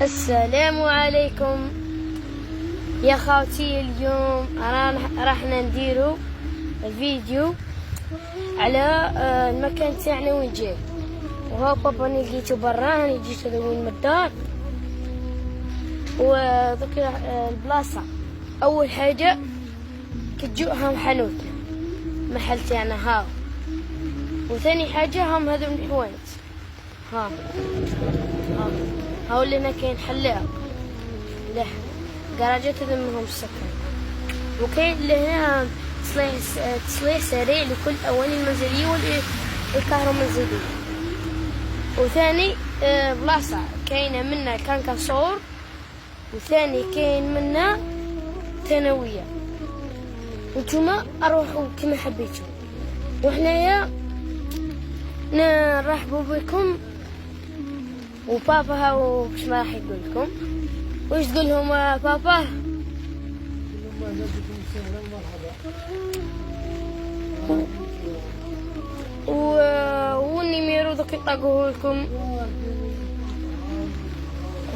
السلام عليكم يا خاوتي. اليوم راح نديرو فيديو على المكان تاعنا وين جاي. وهو بابا راني لقيتو برا، راني جيتو لوين من الدار. وذوك البلاصة اول حاجة كتجو هم حانوتنا، محل تاعنا هاو. وثاني حاجة هم هذو الحوانت، هاو اللي هنا كاين حلاق له كراجات تلمهم السكن. وكاين اللي هنا تصليح سريع لكل الاواني المنزلية والكهرومنزلية. وثاني بلاصة كاينة منا كان كصور، وثاني كاين منا ثانوية. وانتوما اروحوا كما حبيتوا، وحنايا نرحبوا بكم. وبابا هاو باش ما راح يقول لكم واش تقول لهم بابا؟ والنيميرو دوك يطاقوه لكم.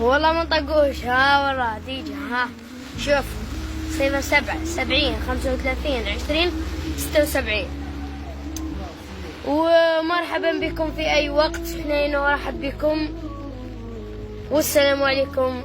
والله ما نطقوش، ها ورا ديجا، ها شوف 07 70 35 20 76. ومرحبا بكم في اي وقت، حنين ورحب بكم، والسلام عليكم.